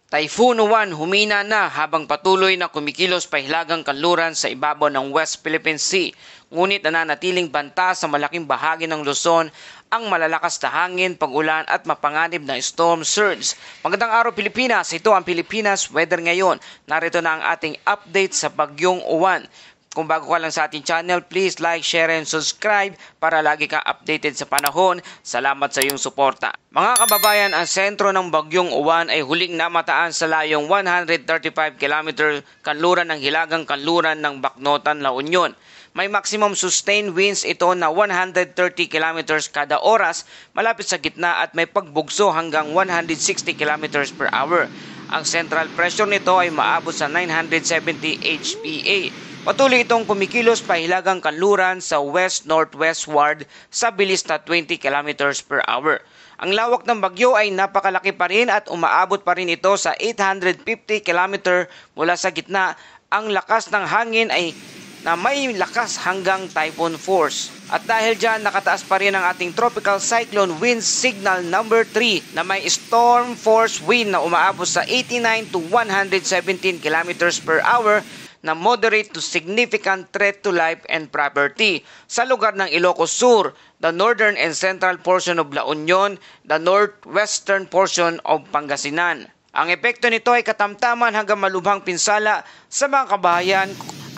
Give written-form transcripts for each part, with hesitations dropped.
Typhoon Uwan humina na habang patuloy na kumikilos pahilagang kanluran sa ibabaw ng West Philippine Sea. Ngunit nananatiling banta sa malaking bahagi ng Luzon ang malalakas na hangin, pag-ulan at mapanganib na storm surge. Magandang araw Pilipinas, ito ang Pilipinas Weather ngayon. Narito na ang ating update sa Bagyong Uwan. Kung bago ka lang sa ating channel, please like, share, and subscribe para lagi kang updated sa panahon. Salamat sa iyong suporta. Mga kababayan, ang sentro ng Bagyong Uwan ay huling namataan sa layong 135 km kanluran ng hilagang kanluran ng Bacnotan, La Union. May maximum sustained winds ito na 130 km kada oras malapit sa gitna at may pagbugso hanggang 160 km per hour. Ang central pressure nito ay maabot sa 970 HPA. Patuloy itong kumikilos pahilagang kanluran sa west-northwestward sa bilis na 20 km per hour. Ang lawak ng bagyo ay napakalaki pa rin at umaabot pa rin ito sa 850 km mula sa gitna. Ang lakas ng hangin ay na may lakas hanggang typhoon force. At dahil dyan, nakataas pa rin ang ating tropical cyclone wind signal number 3 na may storm force wind na umaabot sa 89 to 117 km per hour na moderate to significant threat to life and property sa lugar ng Ilocos Sur, the northern and central portion of La Union, the northwestern portion of Pangasinan. Ang epekto nito ay katamtaman hanggang malubhang pinsala sa mga kabahayan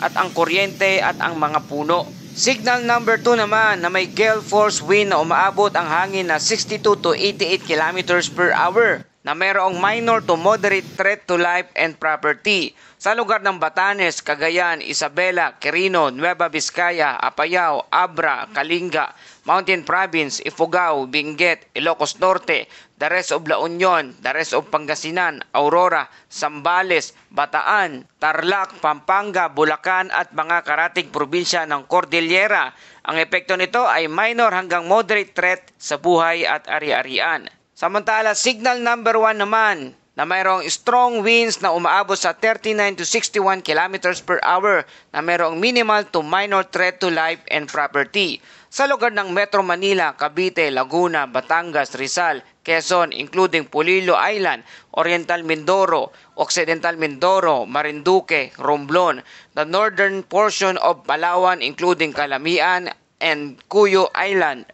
at ang kuryente at ang mga puno. Signal number 2 naman na may gale force wind na umaabot ang hangin na 62 to 88 km per hour na mayroong minor to moderate threat to life and property sa lugar ng Batanes, Cagayan, Isabela, Quirino, Nueva Vizcaya, Apayao, Abra, Kalinga, Mountain Province, Ifugao, Benguet, Ilocos Norte, the rest of La Union, the rest of Pangasinan, Aurora, Zambales, Bataan, Tarlac, Pampanga, Bulacan at mga karatig probinsya ng Cordillera. Ang epekto nito ay minor hanggang moderate threat sa buhay at ari-arian. Samantala, signal number 1 naman na mayroong strong winds na umaabot sa 39 to 61 km per hour na mayroong minimal to minor threat to life and property sa lugar ng Metro Manila, Cavite, Laguna, Batangas, Rizal, Quezon, including Polillo Island, Oriental Mindoro, Occidental Mindoro, Marinduque, Romblon, the northern portion of Palawan including Calamian and Cuyo Island.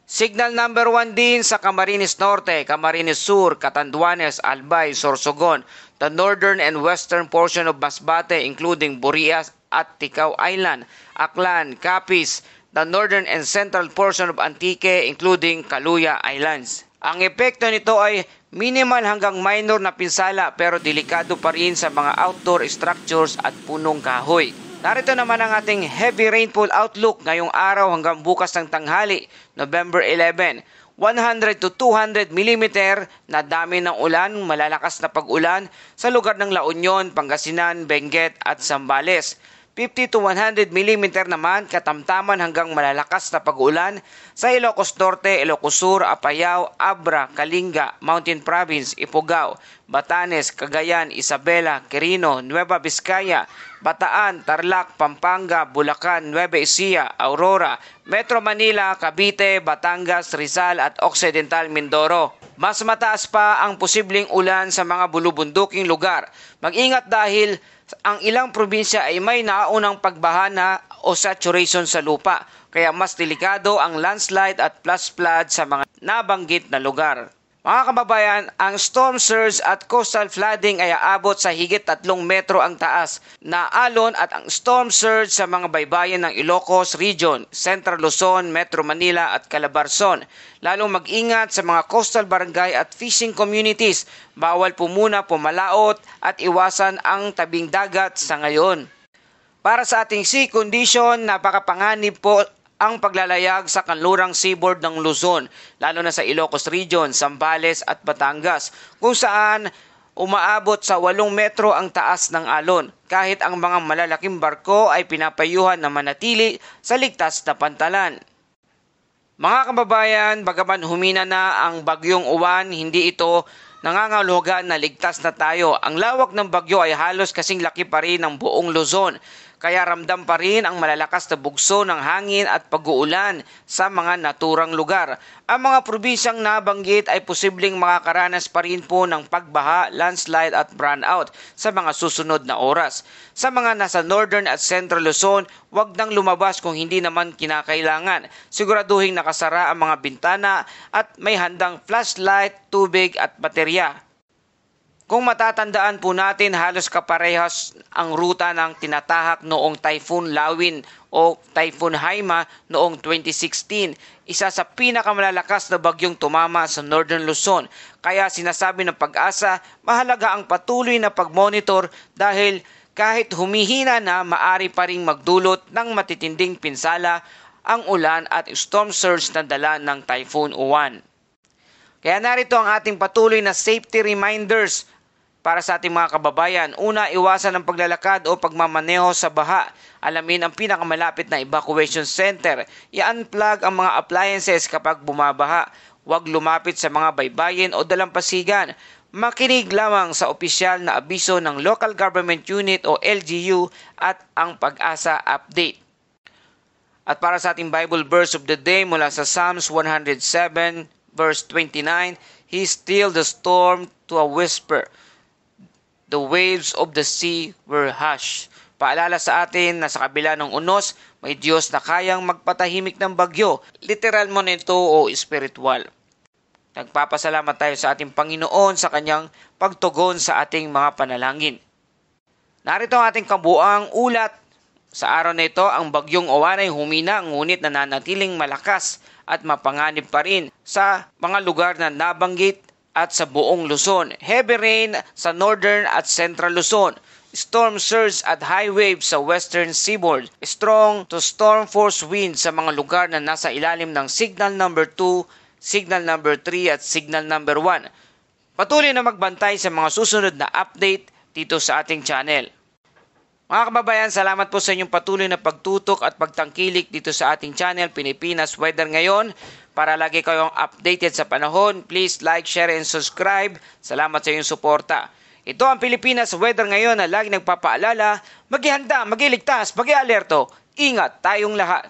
Signal number 1 din sa Camarines Norte, Camarines Sur, Catanduanes, Albay, Sorsogon, the northern and western portion of Masbate including Burias at Ticao Island, Aklan, Capiz, the northern and central portion of Antique including Caluya Islands. Ang epekto nito ay minimal hanggang minor na pinsala pero delikado pa rin sa mga outdoor structures at punong kahoy. Narito naman ang ating heavy rainfall outlook ngayong araw hanggang bukas ng tanghali, November 11. 100 to 200 mm na dami ng ulan, malalakas na pag-ulan sa lugar ng La Union, Pangasinan, Benguet at Zambales. 50 to 100 mm naman katamtaman hanggang malalakas na pag-ulan sa Ilocos Norte, Ilocos Sur, Apayao, Abra, Kalinga, Mountain Province, Ifugao, Batanes, Cagayan, Isabela, Quirino, Nueva Vizcaya, Bataan, Tarlac, Pampanga, Bulacan, Nueva Ecija, Aurora, Metro Manila, Cavite, Batangas, Rizal at Occidental Mindoro. Mas mataas pa ang posibleng ulan sa mga bulubunduking lugar. Mag-ingat dahil ang ilang probinsya ay may naunang pagbahana o saturation sa lupa, kaya mas delikado ang landslide at flash flood sa mga nabanggit na lugar. Mga kababayan, ang storm surge at coastal flooding ay aabot sa higit 3 metro ang taas na alon at ang storm surge sa mga baybayin ng Ilocos Region, Central Luzon, Metro Manila at Calabarzon. Lalong mag-ingat sa mga coastal barangay at fishing communities. Bawal po muna pumalaot at iwasan ang tabing dagat sa ngayon. Para sa ating sea condition, napakapanganib po ang paglalayag sa kanlurang seaboard ng Luzon, lalo na sa Ilocos Region, Zambales at Batangas, kung saan umaabot sa 8 metro ang taas ng alon. Kahit ang mga malalaking barko ay pinapayuhan na manatili sa ligtas na pantalan. Mga kababayan, bagaman humina na ang Bagyong Uwan, hindi ito nangangahulugan na ligtas na tayo. Ang lawak ng bagyo ay halos kasing laki pa rin ng buong Luzon. Kaya ramdam pa rin ang malalakas na bugso ng hangin at pag-uulan sa mga naturang lugar. Ang mga probinsyang nabanggit ay posibleng makakaranas pa rin po ng pagbaha, landslide at brownout sa mga susunod na oras. Sa mga nasa Northern at Central Luzon, huwag nang lumabas kung hindi naman kinakailangan. Siguraduhin nakasara ang mga bintana at may handang flashlight, tubig at baterya. Kung matatandaan po natin, halos kaparehas ang ruta ng tinatahak noong Typhoon Lawin o Typhoon Haima noong 2016, isa sa pinakamalalakas na bagyong tumama sa Northern Luzon. Kaya sinasabi ng Pag-asa, mahalaga ang patuloy na pagmonitor dahil kahit humihina na, maari pa ring magdulot ng matitinding pinsala ang ulan at storm surge na dala ng Typhoon Uwan. Kaya narito ang ating patuloy na safety reminders para sa ating mga kababayan. Una, iwasan ang paglalakad o pagmamaneho sa baha. Alamin ang pinakamalapit na evacuation center. I-unplug ang mga appliances kapag bumabaha. Huwag lumapit sa mga baybayin o dalampasigan. Makinig lamang sa opisyal na abiso ng Local Government Unit o LGU at ang Pag-asa update. At para sa ating Bible verse of the day mula sa Psalms 107 verse 29, He stilled the storm to a whisper. The waves of the sea were hushed. Paalala sa atin na sa kabila ng unos, may Diyos na kayang magpatahimik ng bagyo. Literal mo nito o spiritual. Nagpapasalamat tayo sa ating Panginoon sa kanyang pagtugon sa ating mga panalangin. Narito ang ating kabuang ulat. Sa araw na ito, ang bagyong Uwan ay humina, ngunit nananatiling malakas at mapanganib pa rin sa mga lugar na nabanggit at sa buong Luzon. Heavy rain sa Northern at Central Luzon. Storm surge at high waves sa Western Seaboard. Strong to storm force winds sa mga lugar na nasa ilalim ng Signal Number 2, Signal Number 3 at Signal Number 1. Patuloy na magbantay sa mga susunod na update dito sa ating channel. Mga kababayan, salamat po sa inyong patuloy na pagtutok at pagtangkilik dito sa ating channel, Pilipinas Weather Ngayon. Para lagi kayong updated sa panahon, please like, share, and subscribe. Salamat sa inyong suporta. Ito ang Pilipinas Weather Ngayon na lagi nagpapaalala, maghihanda, maghiligtas, mag-alerto. Ingat tayong lahat.